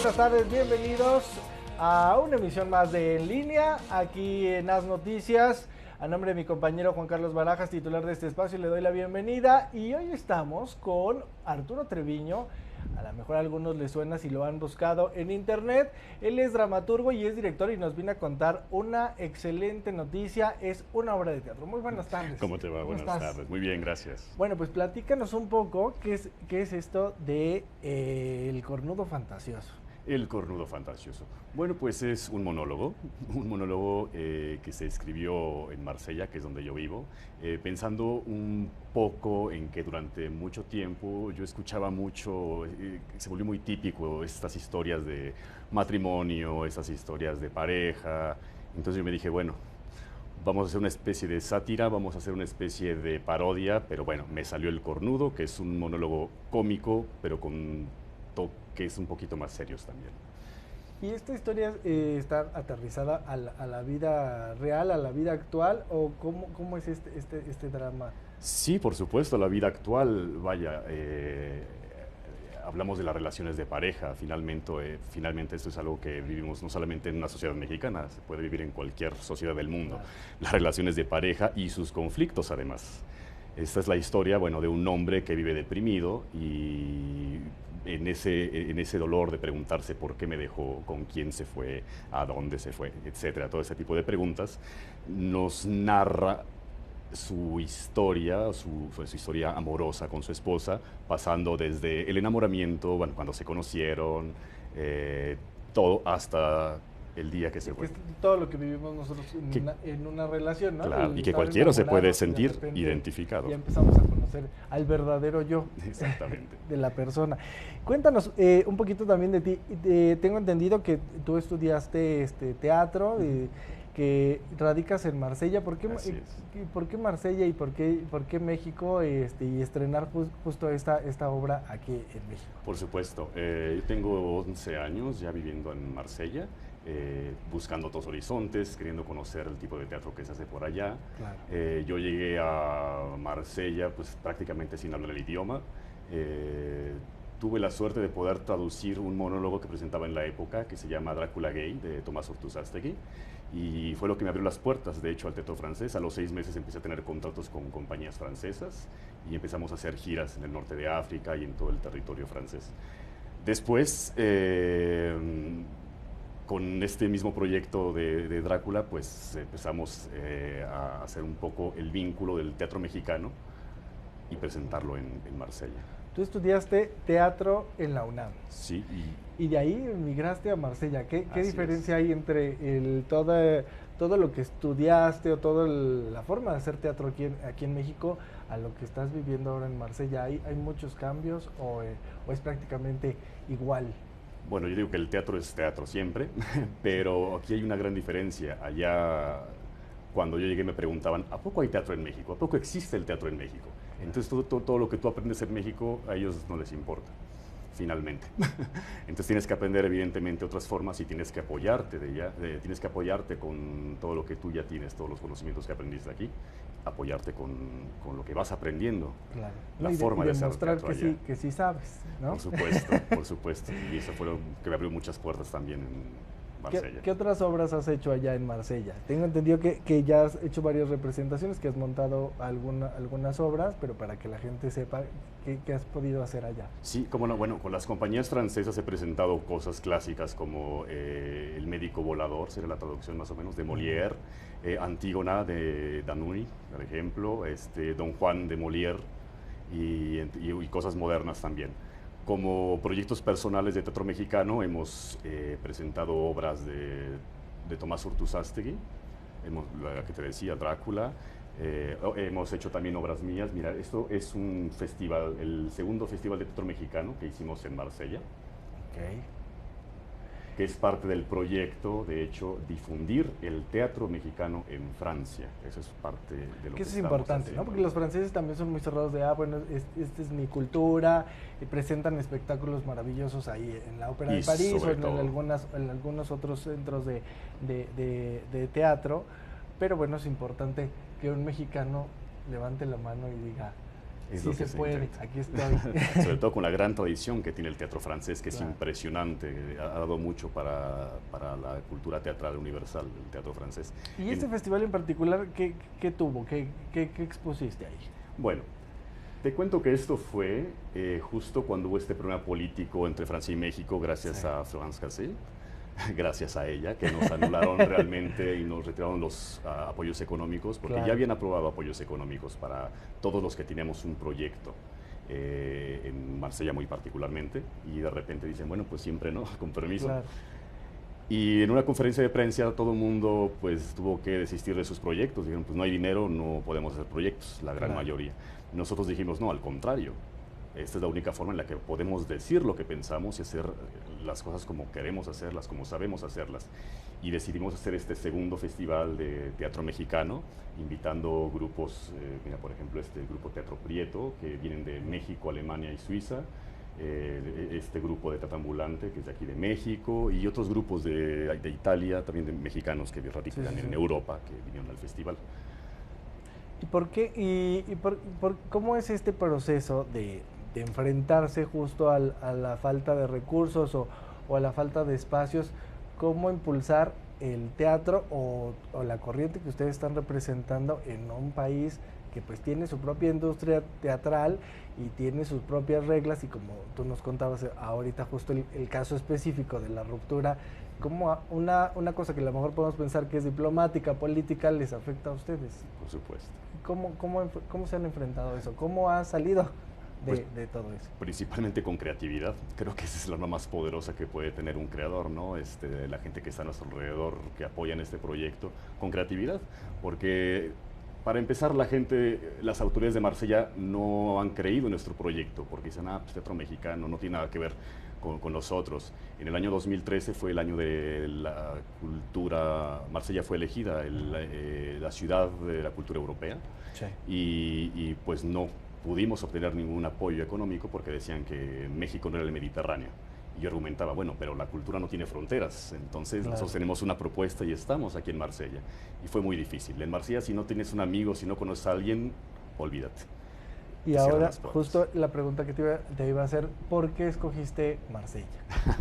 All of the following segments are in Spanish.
buenas tardes, bienvenidos a una emisión más de En Línea, aquí en As Noticias. A nombre de mi compañero Juan Carlos Barajas, titular de este espacio, le doy la bienvenida. Y hoy estamos con Arturo Treviño. A lo mejor a algunos les suena si lo han buscado en internet. Él es dramaturgo y es director y nos viene a contar una excelente noticia. Es una obra de teatro. Muy buenas tardes. ¿Cómo te va? Buenas tardes. Muy bien, gracias. Bueno, pues platícanos un poco qué es esto de El Cornudo Fantasioso. El Cornudo Fantasioso. Bueno, pues es un monólogo que se escribió en Marsella, que es donde yo vivo, pensando un poco en que durante mucho tiempo yo escuchaba mucho, se volvió muy típico estas historias de matrimonio, estas historias de pareja. Entonces yo me dije, bueno, vamos a hacer una especie de sátira, vamos a hacer una especie de parodia, pero bueno, me salió El Cornudo, que es un monólogo cómico, pero con toques un poquito más serios también. ¿Y esta historia está aterrizada a la vida real, a la vida actual, o cómo es este drama? Sí, por supuesto, la vida actual, vaya, hablamos de las relaciones de pareja, finalmente esto es algo que vivimos no solamente en una sociedad mexicana, se puede vivir en cualquier sociedad del mundo, claro. Las relaciones de pareja y sus conflictos además. Esta es la historia, bueno, de un hombre que vive deprimido y en ese dolor de preguntarse por qué me dejó, con quién se fue, a dónde se fue, etcétera, todo ese tipo de preguntas, nos narra su historia, su historia amorosa con su esposa, pasando desde el enamoramiento, bueno, cuando se conocieron, todo hasta el día que se fue. Todo lo que vivimos nosotros en una relación, ¿no? Claro, y que cualquiera se puede sentir identificado. Ya empezamos a conocer al verdadero yo. Exactamente. De la persona. Cuéntanos un poquito también de ti. Tengo entendido que tú estudiaste teatro, que radicas en Marsella. ¿Por qué Marsella y por qué México y estrenar justo esta obra aquí en México? Por supuesto. Yo tengo 11 años ya viviendo en Marsella. Buscando otros horizontes, queriendo conocer el tipo de teatro que se hace por allá. Claro. Yo llegué a Marsella pues prácticamente sin hablar el idioma. Tuve la suerte de poder traducir un monólogo que presentaba en la época que se llama Drácula Gay, de Tomás Urtuzástegui, y fue lo que me abrió las puertas, de hecho, al teatro francés. A los 6 meses empecé a tener contratos con compañías francesas y empezamos a hacer giras en el norte de África y en todo el territorio francés. Después, con este mismo proyecto de Drácula, pues empezamos a hacer un poco el vínculo del teatro mexicano y presentarlo en Marsella. Tú estudiaste teatro en la UNAM. Sí. Y de ahí emigraste a Marsella. ¿Qué diferencia hay entre todo lo que estudiaste o toda la forma de hacer teatro aquí en México a lo que estás viviendo ahora en Marsella? ¿Hay muchos cambios o es prácticamente igual? Bueno, yo digo que el teatro es teatro siempre, pero aquí hay una gran diferencia. Allá, cuando yo llegué, me preguntaban, ¿a poco hay teatro en México? ¿A poco existe el teatro en México? Entonces, todo lo que tú aprendes en México, a ellos no les importa, finalmente. Entonces, tienes que aprender, evidentemente, otras formas y tienes que apoyarte tienes que apoyarte con todo lo que tú ya tienes, todos los conocimientos que aprendiste aquí, apoyarte con lo que vas aprendiendo. Claro. La forma de hacer demostrar teatro que sí sabes, ¿no? Por supuesto. Y eso fue lo que me abrió muchas puertas también en Marsella. ¿Qué otras obras has hecho allá en Marsella? Tengo entendido que ya has hecho varias representaciones, que has montado algunas obras, pero para que la gente sepa qué has podido hacer allá. Sí, como no, bueno, con las compañías francesas he presentado cosas clásicas como El médico volador, sería la traducción más o menos, de Molière, Antígona de Danui, por ejemplo, Don Juan de Molière y cosas modernas también. Como proyectos personales de teatro mexicano hemos presentado obras de Tomás Urtuzástegui, la que te decía, Drácula. Hemos hecho también obras mías. Mira, esto es un festival, el segundo festival de teatro mexicano que hicimos en Marsella. Okay. Que es parte del proyecto, de hecho, difundir el teatro mexicano en Francia. Eso es parte de lo que eso es importante, haciendo, ¿no? Porque los franceses también son muy cerrados de, bueno, esta es mi cultura, y presentan espectáculos maravillosos ahí en la Ópera de París o en algunos otros centros de teatro, pero bueno, es importante que un mexicano levante la mano y diga, Es Sí lo se que se puede, intenta. aquí estoy. Sobre todo con la gran tradición que tiene el teatro francés, que Claro. es impresionante, ha dado mucho para la cultura teatral universal, el teatro francés. ¿Y este En- festival en particular qué tuvo? ¿Qué expusiste ahí? bueno, te cuento que esto fue justo cuando hubo este problema político entre Francia y México, Sí, gracias a Florence Cassel, gracias a ella, que nos anularon realmente y nos retiraron los apoyos económicos, porque ya claro. habían aprobado apoyos económicos para todos los que teníamos un proyecto, en Marsella muy particularmente, y de repente dicen, bueno, pues siempre no, con permiso. Claro, Y en una conferencia de prensa todo el mundo pues tuvo que desistir de sus proyectos. Dijeron, pues no hay dinero, no podemos hacer proyectos, la gran claro. mayoría. Nosotros dijimos, no, al contrario. Esta es la única forma en la que podemos decir lo que pensamos y hacer las cosas como queremos hacerlas, como sabemos hacerlas. Y decidimos hacer este segundo festival de teatro mexicano, invitando grupos, mira, por ejemplo, este grupo Teatro Prieto, que vienen de México, Alemania y Suiza, este grupo de teatro ambulante que es de aquí de México y otros grupos de Italia, también de mexicanos que radican Sí, sí, en sí. Europa, que vinieron al festival. ¿Y por qué? ¿Cómo es este proceso de enfrentarse justo a la falta de recursos o a la falta de espacios? ¿Cómo impulsar el teatro o la corriente que ustedes están representando en un país que pues tiene su propia industria teatral y tiene sus propias reglas? Y como tú nos contabas ahorita justo el caso específico de la ruptura, ¿cómo una cosa que a lo mejor podemos pensar que es diplomática, política, les afecta a ustedes? Por supuesto. ¿Cómo se han enfrentado a eso? ¿Cómo ha salido Pues de todo eso? principalmente con creatividad. Creo que esa es la arma más poderosa que puede tener un creador, ¿no? La gente que está a nuestro alrededor, que apoyan este proyecto, con creatividad. Porque, para empezar, la gente, las autoridades de Marsella no han creído en nuestro proyecto, porque dicen, pues teatro mexicano, no tiene nada que ver con nosotros. En el año 2013 fue el año de la cultura, Marsella fue elegida la ciudad de la cultura europea, Sí. y pues no pudimos obtener ningún apoyo económico porque decían que México no era el Mediterráneo. Y yo argumentaba, bueno, pero la cultura no tiene fronteras, entonces Claro. nosotros tenemos una propuesta y estamos aquí en Marsella. Y fue muy difícil. En Marsella, si no tienes un amigo, si no conoces a alguien, olvídate. Y Te cierran ahora, las puertas. justo la pregunta que te iba a hacer, ¿por qué escogiste Marsella?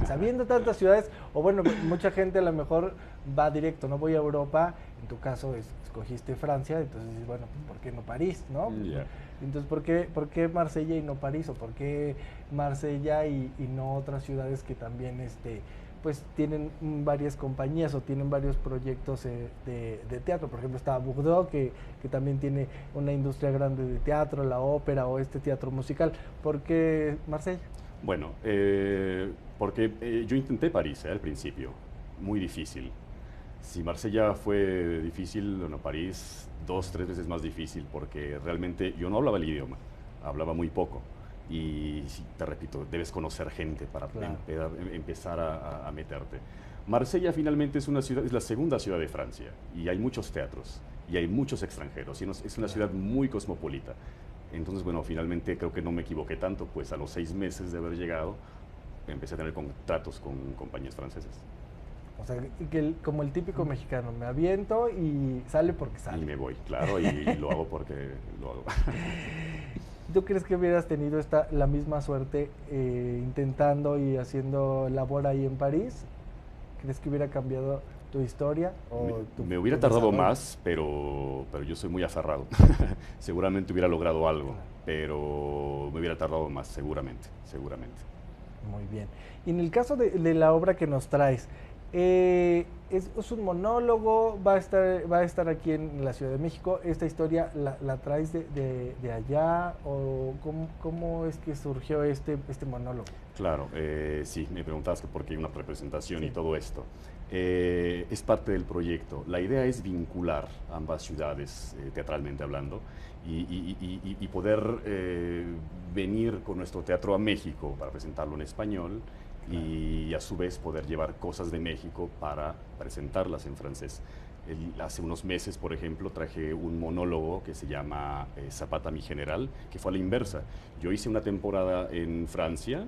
Sabiendo tantas ciudades, o bueno, mucha gente a lo mejor va directo, no voy a Europa, en tu caso escogiste Francia, entonces dices, bueno, pues, ¿por qué no París, no? Ya. Entonces, ¿por qué Marsella y no París? ¿O por qué Marsella y no otras ciudades que también pues tienen varias compañías o tienen varios proyectos de teatro? Por ejemplo, está Bordeaux, que también tiene una industria grande de teatro, la ópera o este teatro musical. ¿Por qué Marsella? Bueno, porque yo intenté París al principio, muy difícil. Si Marsella fue difícil, bueno, París 2, 3 veces más difícil, porque realmente yo no hablaba el idioma, hablaba muy poco. Y sí, te repito, debes conocer gente para Claro. empezar a meterte. Marsella finalmente es una ciudad, es la segunda ciudad de Francia, y hay muchos teatros, y hay muchos extranjeros, y es una ciudad muy cosmopolita. Entonces, bueno, finalmente creo que no me equivoqué tanto, pues a los 6 meses de haber llegado, empecé a tener contratos con compañías francesas. O sea, como el típico mexicano, me aviento y sale porque Y sale. me voy, claro, y lo hago porque lo hago. ¿Tú crees que hubieras tenido la misma suerte intentando y haciendo labor ahí en París? ¿Crees que hubiera cambiado tu historia o Me hubiera tu tardado desarrollo? más, pero yo soy muy aferrado. Seguramente hubiera logrado algo, pero me hubiera tardado más, seguramente, seguramente. Muy bien. Y en el caso de la obra que nos traes, es un monólogo, va a estar aquí en la Ciudad de México. ¿Esta historia la traes de allá o cómo es que surgió este monólogo? Claro, sí, me preguntabas que por qué hay una representación Sí. y todo esto. Es parte del proyecto. La idea es vincular ambas ciudades, teatralmente hablando, y poder venir con nuestro teatro a México para presentarlo en español, y a su vez poder llevar cosas de México para presentarlas en francés. Hace unos meses, por ejemplo, traje un monólogo que se llama Zapata mi general, que fue a la inversa. Yo hice una temporada en Francia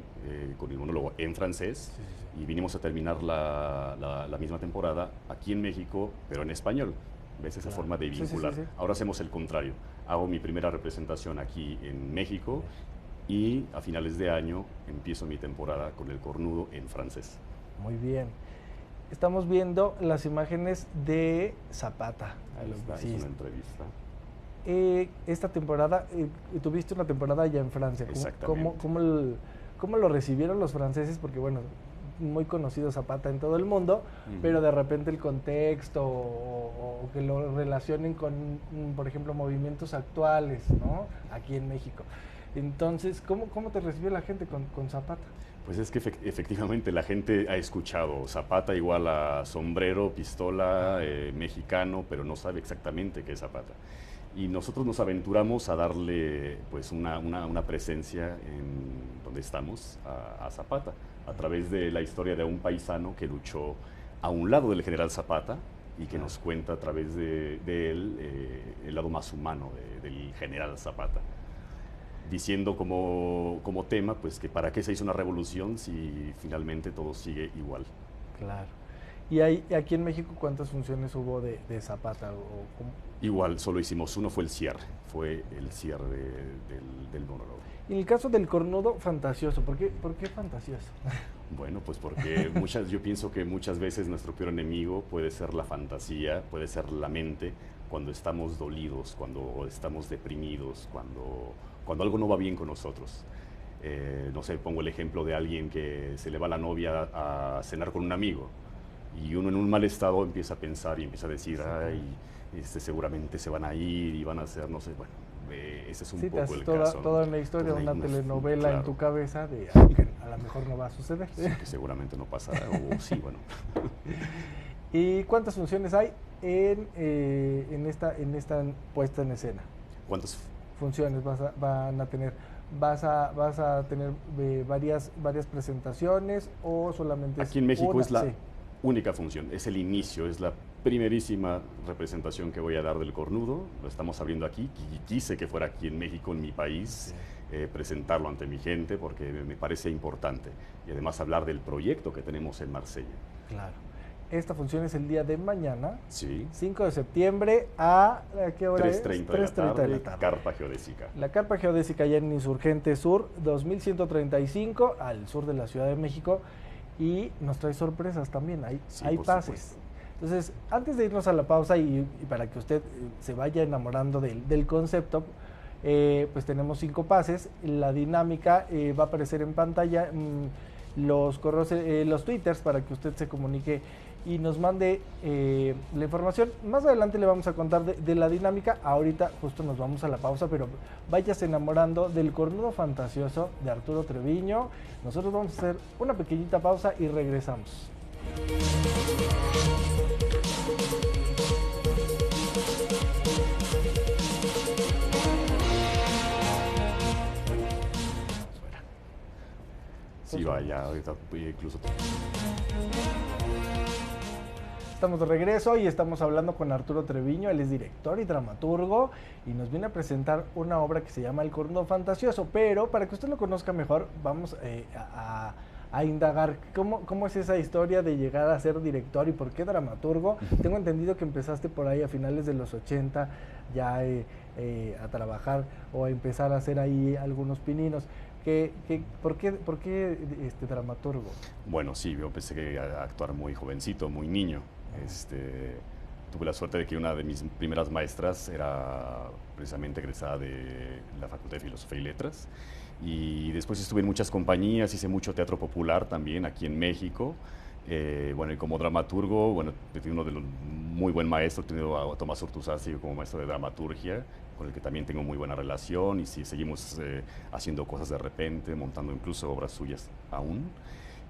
con el monólogo en francés, Sí, sí, sí. y vinimos a terminar la misma temporada aquí en México, pero en español. ¿Ves? Esa Claro. forma de Sí, sí, vincular. sí, sí. Ahora hacemos el contrario. Hago mi primera representación aquí en México y a finales de año empiezo mi temporada con el cornudo en francés. Muy bien. Estamos viendo las imágenes de Zapata. Ahí está, es Sí. una entrevista. Esta temporada, tuviste una temporada ya en Francia. Exactamente. ¿Cómo lo recibieron los franceses? Porque bueno, muy conocido Zapata en todo el mundo, pero de repente el contexto o que lo relacionen con, por ejemplo, movimientos actuales, ¿no? Aquí en México. Entonces, ¿cómo te recibió la gente con Zapata? Pues es que efectivamente la gente ha escuchado Zapata igual a sombrero, pistola, mexicano, pero no sabe exactamente qué es Zapata. Y nosotros nos aventuramos a darle pues una presencia en donde estamos a Zapata, a través de la historia de un paisano que luchó a un lado del general Zapata y que nos cuenta a través de él el lado más humano del general Zapata, diciendo como tema pues que para qué se hizo una revolución si finalmente todo sigue igual. Claro. ¿Y aquí en México cuántas funciones hubo de Zapata? Igual, solo hicimos uno, fue el cierre del monólogo. Y en el caso del cornudo fantasioso, ¿por qué fantasioso? Bueno, pues porque yo pienso que muchas veces nuestro peor enemigo puede ser la fantasía, puede ser la mente, cuando estamos dolidos, cuando estamos deprimidos, cuando algo no va bien con nosotros. No sé, pongo el ejemplo de alguien que se le va la novia a cenar con un amigo y uno en un mal estado empieza a pensar y empieza a decir, ay, seguramente se van a ir y van a hacer, no sé, bueno, ese es un poco el caso. Toda una historia, una telenovela claro, en tu cabeza de algo que a lo mejor no va a suceder. Sí, que seguramente no pasará, o sí, bueno. ¿Y cuántas funciones hay en esta puesta en escena? ¿Cuántas funciones van a tener? ¿Vas a tener varias presentaciones o solamente Aquí en México una? Es la Sí. única función, es el inicio, es la primerísima representación que voy a dar del cornudo. Lo estamos abriendo aquí y quise que fuera aquí en México, en mi país, presentarlo ante mi gente porque me parece importante y además hablar del proyecto que tenemos en Marsella. Claro. Esta función es el día de mañana, Sí. 5 de septiembre, ¿a qué hora 3:30 es? 3:30 de la tarde, Carpa Geodésica. La carpa geodésica allá en Insurgente Sur, 2135, al sur de la Ciudad de México, y nos trae sorpresas también, hay pases. Supuesto. Entonces, antes de irnos a la pausa y para que usted se vaya enamorando del concepto, pues tenemos 5 pases. La dinámica va a aparecer en pantalla, los correos, los twitters para que usted se comunique y nos mande la información. Más adelante le vamos a contar de la dinámica. Ahorita justo nos vamos a la pausa, pero váyase enamorando del cornudo fantasioso de Arturo Treviño. Nosotros vamos a hacer una pequeñita pausa y regresamos. Sí, vaya, ahorita incluso... Estamos de regreso y estamos hablando con Arturo Treviño. Él es director y dramaturgo y nos viene a presentar una obra que se llama El Cornudo Fantasioso. Pero para que usted lo conozca mejor, vamos a indagar cómo es esa historia de llegar a ser director y por qué dramaturgo. Tengo entendido que empezaste por ahí a finales de los 80 ya a trabajar o a empezar a hacer ahí algunos pininos. ¿Por qué dramaturgo? Bueno, sí, yo empecé a actuar muy jovencito, muy niño. Tuve la suerte de que una de mis primeras maestras era precisamente egresada de la Facultad de Filosofía y Letras. Y después estuve en muchas compañías, hice mucho teatro popular también aquí en México. Bueno, y como dramaturgo, bueno, he tenido uno de los muy buen maestro, he tenido a Tomás Ortuzassi como maestro de dramaturgia, con el que también tengo muy buena relación y sí, seguimos haciendo cosas de repente, montando incluso obras suyas aún.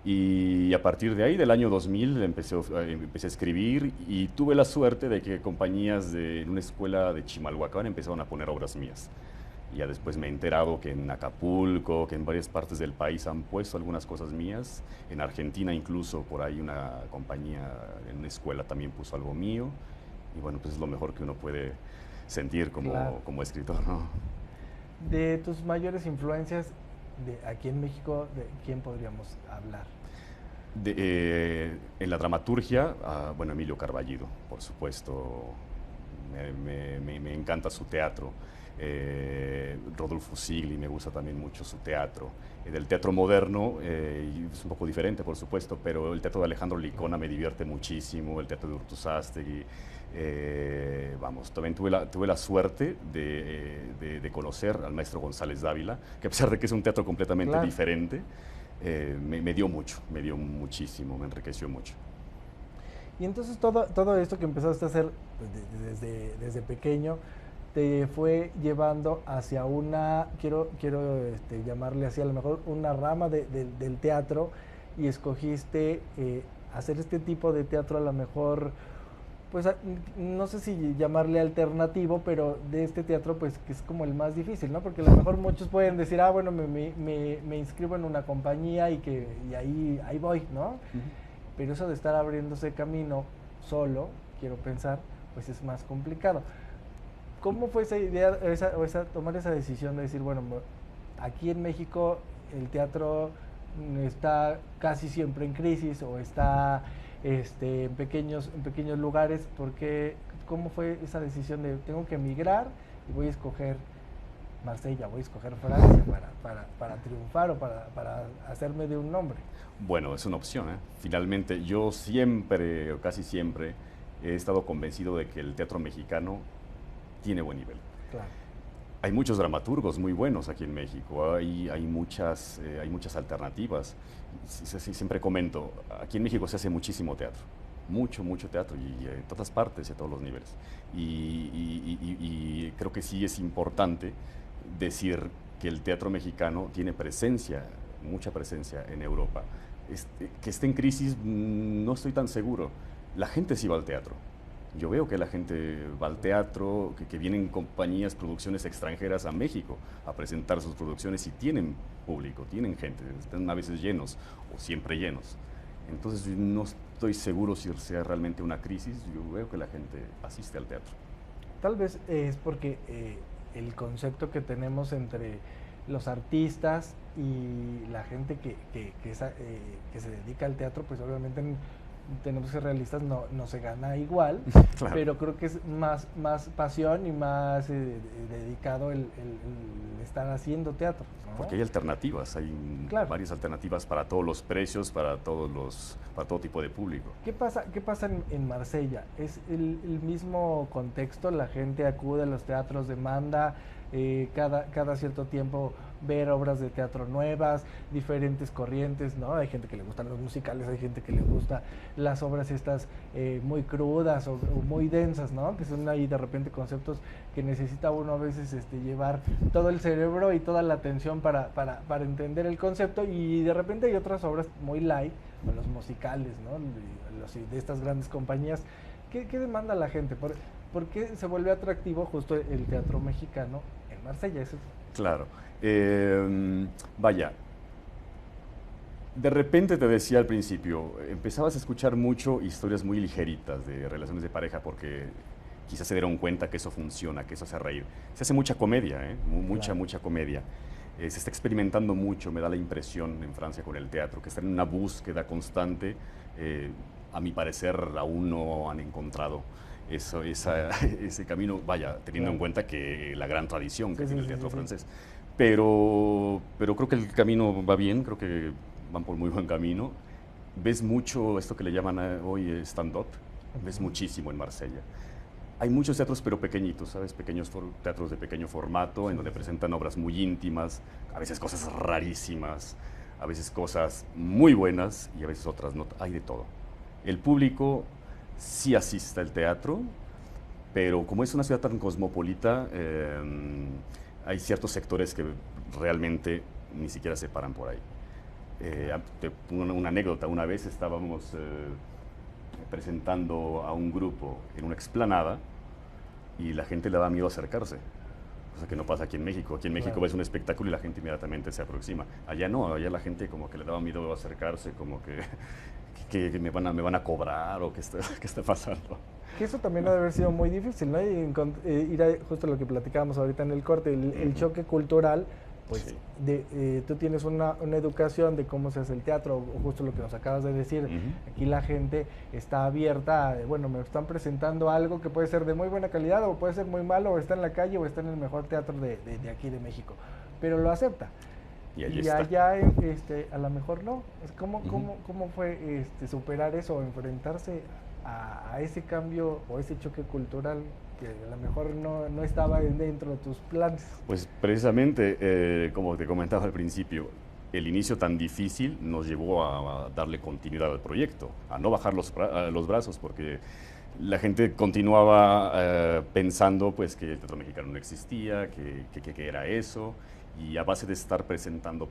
Y a partir de ahí, del año 2000, empecé a escribir y tuve la suerte de que compañías en una escuela de Chimalhuacán empezaron a poner obras mías. Y ya después me he enterado que en Acapulco, que en varias partes del país han puesto algunas cosas mías. En Argentina incluso, por ahí una compañía en una escuela también puso algo mío. Y bueno, pues es lo mejor que uno puede sentir como escritor, ¿no? De tus mayores influencias aquí en México, ¿de quién podríamos hablar? En la dramaturgia, bueno, Emilio Carballido, por supuesto, me encanta su teatro. Rodolfo Sigli, me gusta también mucho su teatro. Del teatro moderno es un poco diferente, por supuesto, pero el teatro de Alejandro Licona me divierte muchísimo, el teatro de Urtuzástegui. Vamos, también tuve la suerte de conocer al maestro González Dávila, que a pesar de que es un teatro completamente diferente, me dio mucho, me dio muchísimo, me enriqueció mucho. Y entonces todo esto que empezaste a hacer pues, desde pequeño te fue llevando hacia una, quiero llamarle así, a lo mejor una rama del teatro, y escogiste hacer este tipo de teatro a lo mejor, pues no sé si llamarle alternativo, pero de este teatro pues que es como el más difícil, ¿no? Porque a lo mejor muchos pueden decir, ah, bueno, me inscribo en una compañía y ahí voy, ¿no? Pero eso de estar abriéndose camino solo, quiero pensar, pues es más complicado. ¿Cómo fue esa idea, tomar esa decisión de decir, bueno, aquí en México el teatro está casi siempre en crisis o está en pequeños lugares? ¿Cómo fue esa decisión de tengo que emigrar y voy a escoger Marsella, voy a escoger Francia para triunfar o para hacerme de un nombre? Bueno, es una opción, ¿eh? Finalmente, yo siempre, o casi siempre, he estado convencido de que el teatro mexicano tiene buen nivel. Claro. Hay muchos dramaturgos muy buenos aquí en México, hay muchas alternativas. Siempre comento, aquí en México se hace muchísimo teatro, mucho teatro, y en todas partes y a todos los niveles. Y creo que sí es importante decir que el teatro mexicano tiene presencia, mucha presencia en Europa. Que esté en crisis, no estoy tan seguro. La gente sí va al teatro. Yo veo que la gente va al teatro, que vienen compañías, producciones extranjeras a México a presentar sus producciones y tienen público, tienen gente, están a veces llenos o siempre llenos. Entonces no estoy seguro si sea realmente una crisis, yo veo que la gente asiste al teatro. Tal vez es porque el concepto que tenemos entre los artistas y la gente que se dedica al teatro, pues obviamente tenemos que ser realistas, no se gana igual, claro. Pero creo que es más pasión y más dedicado el estar haciendo teatro, ¿no? Porque hay alternativas, hay varias alternativas para todos los precios, para todo tipo de público. ¿Qué pasa en Marsella? ¿Es el mismo contexto? ¿La gente acude a los teatros, demanda cada cierto tiempo ver obras de teatro nuevas, diferentes corrientes, ¿no? Hay gente que le gustan los musicales, hay gente que le gusta las obras estas muy crudas o muy densas, ¿no? Que son ahí de repente conceptos que necesita uno a veces llevar todo el cerebro y toda la atención para entender el concepto, y de repente hay otras obras muy light, los musicales, ¿no? De estas grandes compañías. ¿Qué demanda la gente? ¿Por qué se vuelve atractivo justo el teatro mexicano en Marsella? Eso. Claro. Vaya, de repente te decía al principio, empezabas a escuchar mucho historias muy ligeritas de relaciones de pareja porque quizás se dieron cuenta que eso funciona, que eso hace reír. Se hace mucha comedia, mucha comedia. Se está experimentando mucho, me da la impresión en Francia con el teatro, que está en una búsqueda constante. A mi parecer aún no han encontrado ese camino, vaya, teniendo en cuenta que la gran tradición que tiene el teatro francés. Pero creo que el camino va bien, creo que van por muy buen camino. Ves mucho esto que le llaman hoy stand-up, ves muchísimo en Marsella. Hay muchos teatros, pero pequeñitos, ¿sabes? Pequeños teatros de pequeño formato, en donde presentan obras muy íntimas, a veces cosas rarísimas, a veces cosas muy buenas y a veces otras no. Hay de todo. El público sí asiste al teatro, pero como es una ciudad tan cosmopolita, hay ciertos sectores que realmente ni siquiera se paran por ahí. Te pongo una anécdota. Una vez estábamos presentando a un grupo en una explanada y la gente le da miedo acercarse. Cosa que no pasa aquí en México. Aquí en México ves un espectáculo y la gente inmediatamente se aproxima. Allá no, allá la gente como que le daba miedo acercarse, como que me van a cobrar o qué está pasando. Que eso también ha de haber sido muy difícil, ¿no? Ir a justo lo que platicábamos ahorita en el corte, el choque cultural pues Sí. tú tienes una educación de cómo se hace el teatro, o justo lo que nos acabas de decir. Ujú. Aquí la gente está abierta, bueno, me están presentando algo que puede ser de muy buena calidad o puede ser muy malo, o está en la calle o está en el mejor teatro de aquí de México, pero lo acepta. Y allí Y está. allá, a lo mejor no. Ujú. ¿Cómo fue superar eso, enfrentarse a ese cambio o ese choque cultural que a lo mejor no estaba dentro de tus planes? Pues precisamente, como te comentaba al principio, el inicio tan difícil nos llevó a darle continuidad al proyecto, a no bajar los brazos, porque la gente continuaba pensando pues, que el teatro mexicano no existía, que era eso, y a base de estar presentando,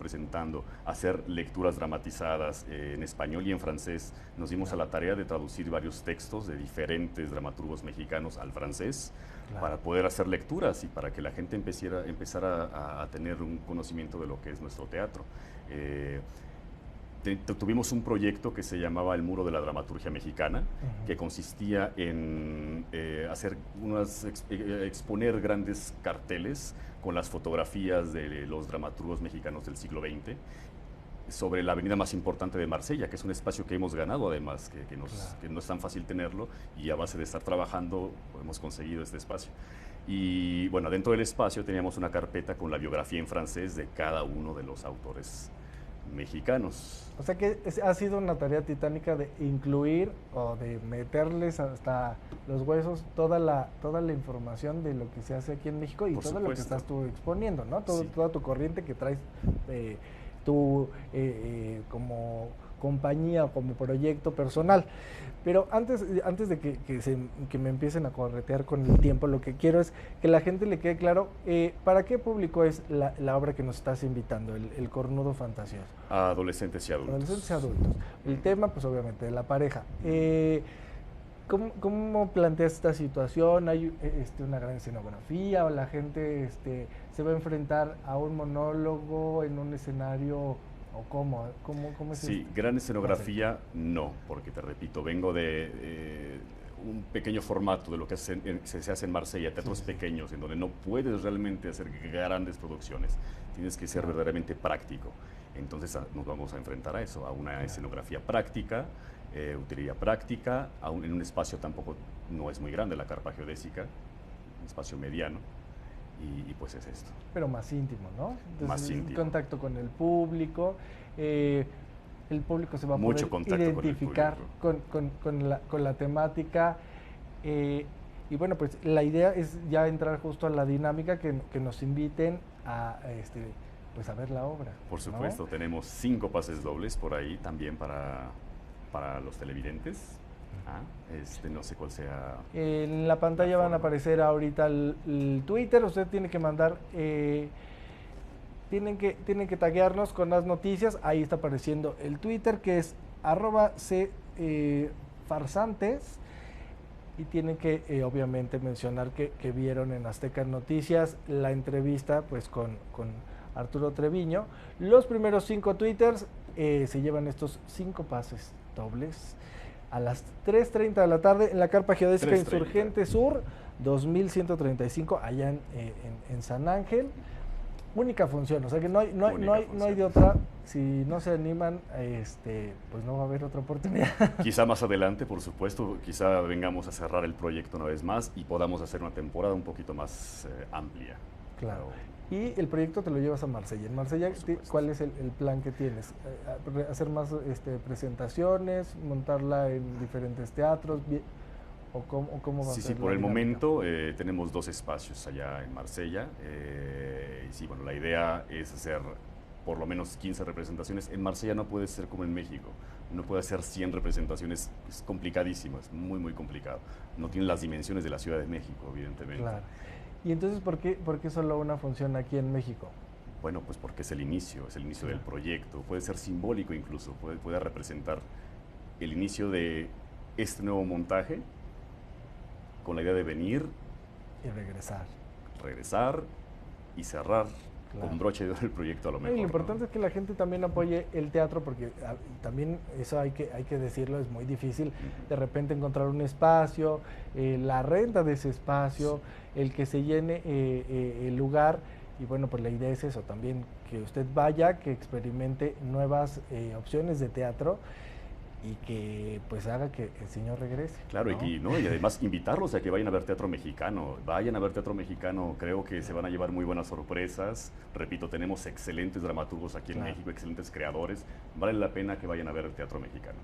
hacer lecturas dramatizadas en español y en francés, nos dimos a Claro, la tarea de traducir varios textos de diferentes dramaturgos mexicanos al francés claro. para poder hacer lecturas y para que la gente empezara a tener un conocimiento de lo que es nuestro teatro. Eh, Tuvimos un proyecto que se llamaba El Muro de la Dramaturgia Mexicana, Ujú. que consistía en exponer grandes carteles con las fotografías de los dramaturgos mexicanos del siglo XX sobre la avenida más importante de Marsella, que es un espacio que hemos ganado además, Claro. que no es tan fácil tenerlo, y a base de estar trabajando hemos conseguido este espacio. Y bueno, dentro del espacio teníamos una carpeta con la biografía en francés de cada uno de los autores mexicanos. O sea que ha sido una tarea titánica de incluir o de meterles hasta los huesos toda la información de lo que se hace aquí en México y Por todo lo que supuesto. estás tú exponiendo, ¿no? Sí. Toda tu corriente que traes eh, tú como compañía o como proyecto personal. Pero antes de que me empiecen a corretear con el tiempo, lo que quiero es que la gente le quede claro para qué público es la obra que nos estás invitando, el Cornudo Fantasioso. A adolescentes y Adolescentes y adultos. adultos. El Ujú. tema, pues obviamente, de la pareja. Ujú. ¿Cómo planteas esta situación? ¿Hay una gran escenografía o la gente se va a enfrentar a un monólogo en un escenario o cómo es Sí, este gran concepto? escenografía no, porque te repito, vengo de un pequeño formato de lo que se hace en Marsella, Sí, teatros sí, sí. pequeños, en donde no puedes realmente hacer grandes producciones, tienes que ser Claro. verdaderamente práctico. Entonces nos vamos a enfrentar a eso, a una Claro. escenografía práctica, utilería práctica, en un espacio tampoco no es muy grande, la carpa geodésica, un espacio mediano, y pues es esto, Pero más íntimo, ¿no? más Entonces, íntimo. contacto con eh, el público se va a Mucho poder contacto con el identificar público. con la temática. eh, y bueno, pues la idea es ya entrar justo a la dinámica que nos inviten pues a ver la obra, Por ¿no? supuesto, tenemos 5 pases dobles por ahí también para los televidentes. Ah, no sé cuál sea En la la pantalla van a forma. aparecer ahorita el Twitter, usted tiene que mandar tienen que taguearnos con las noticias. Ahí está apareciendo el Twitter que es @farsantes. Y tienen que obviamente mencionar que vieron en Azteca Noticias la entrevista pues con Arturo Treviño. Los primeros 5 twitters se llevan estos 5 pases dobles a las 3:30 de la tarde en la Carpa Geodésica 3:30. Insurgente Sur 2135 allá en San Ángel. Única función, o sea que Única no hay función. de otra. Si no se animan, pues no va a haber otra oportunidad. Quizá más adelante, por supuesto, quizá vengamos a cerrar el proyecto una vez más y podamos hacer una temporada un poquito más amplia. Claro. Pero, Y el proyecto te lo llevas a Marsella. En Marsella, por supuesto. ¿cuál es el plan que tienes? ¿Hacer más presentaciones? ¿Montarla en diferentes teatros? O cómo va a Sí, sí, ser por la el dinámica? momento tenemos 2 espacios allá en Marsella. Y sí, bueno, la idea es hacer por lo menos 15 representaciones. En Marsella no puede ser como en México. No puede hacer 100 representaciones. Es complicadísimo, es muy, muy complicado. No tiene las dimensiones de la Ciudad de México, evidentemente. Claro. ¿Y entonces por qué solo una función aquí en México? Bueno, pues porque es el inicio del Claro. proyecto. Puede ser simbólico incluso, puede representar el inicio de este nuevo montaje con la idea de venir, Y regresar. regresar y cerrar Claro. con broche de oro el proyecto a lo No, y lo mejor, ¿no? importante es que la gente también apoye el teatro, porque también eso hay que decirlo, es muy difícil de Ujú. repente encontrar un espacio, la renta de ese espacio, el que se llene el lugar. Y bueno, pues la idea es eso también, que usted vaya, que experimente nuevas opciones de teatro y que pues haga que el señor regrese. Claro, ¿no? y además invitarlos a que vayan a ver teatro mexicano. Vayan a ver teatro mexicano, creo que se van a llevar muy buenas sorpresas. Repito, tenemos excelentes dramaturgos aquí en México, excelentes creadores. Vale la pena que vayan a ver el teatro mexicano.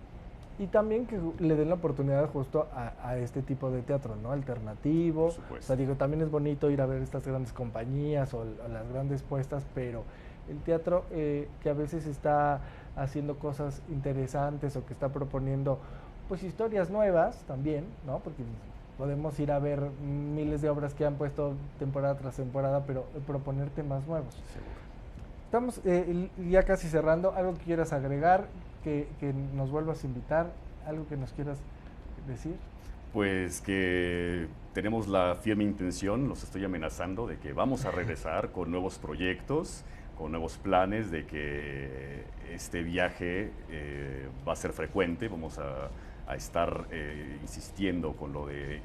Y también que le den la oportunidad justo a este tipo de teatro, ¿no? Alternativo. Por supuesto. O sea, digo, también es bonito ir a ver estas grandes compañías o las grandes puestas, pero el teatro que a veces está haciendo cosas interesantes o que está proponiendo pues historias nuevas también, ¿no? Porque podemos ir a ver miles de obras que han puesto temporada tras temporada, pero proponer temas nuevos. Seguro. Estamos ya casi cerrando. ¿Algo que quieras agregar? Que nos vuelvas a invitar, algo que nos quieras decir. Pues que tenemos la firme intención, los estoy amenazando, de que vamos a regresar con nuevos proyectos, con nuevos planes, de que este viaje va a ser frecuente, vamos a estar insistiendo con lo de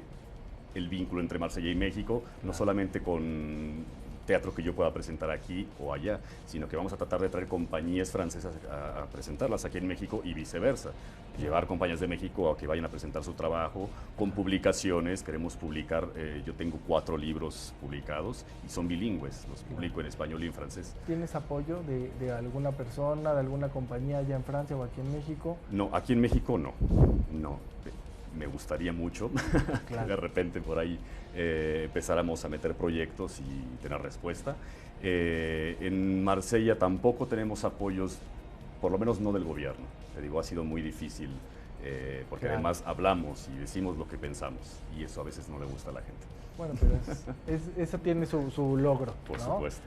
el vínculo entre Marsella y México, no solamente con teatro que yo pueda presentar aquí o allá, sino que vamos a tratar de traer compañías francesas a presentarlas aquí en México y viceversa. Llevar compañías de México a que vayan a presentar su trabajo con publicaciones. Queremos publicar, yo tengo 4 libros publicados y son bilingües, los publico en español y en francés. ¿Tienes apoyo de alguna persona, de alguna compañía allá en Francia o aquí en México? No, aquí en México no. Me gustaría mucho que de repente por ahí empezáramos a meter proyectos y tener respuesta. En Marsella tampoco tenemos apoyos, por lo menos no del gobierno. Te digo, ha sido muy difícil porque además hablamos y decimos lo que pensamos y eso a veces no le gusta a la gente. Bueno, pero eso tiene su logro, Por ¿no? supuesto.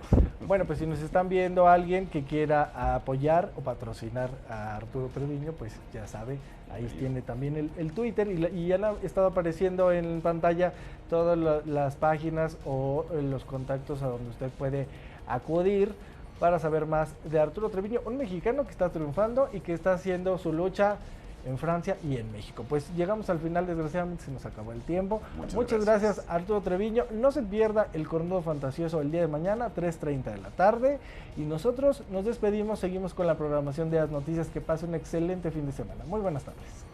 Bueno, pues si nos están viendo alguien que quiera apoyar o patrocinar a Arturo Treviño, pues ya sabe, ahí tiene también el Twitter y ya han estado apareciendo en pantalla todas las páginas o los contactos a donde usted puede acudir para saber más de Arturo Treviño, un mexicano que está triunfando y que está haciendo su lucha en Francia y en México. Pues llegamos al final, desgraciadamente se nos acabó el tiempo. Muchas gracias Arturo Treviño. No se pierda el Cornudo Fantasioso el día de mañana, 3:30 de la tarde. Y nosotros nos despedimos, seguimos con la programación de las noticias. Que pase un excelente fin de semana. Muy buenas tardes.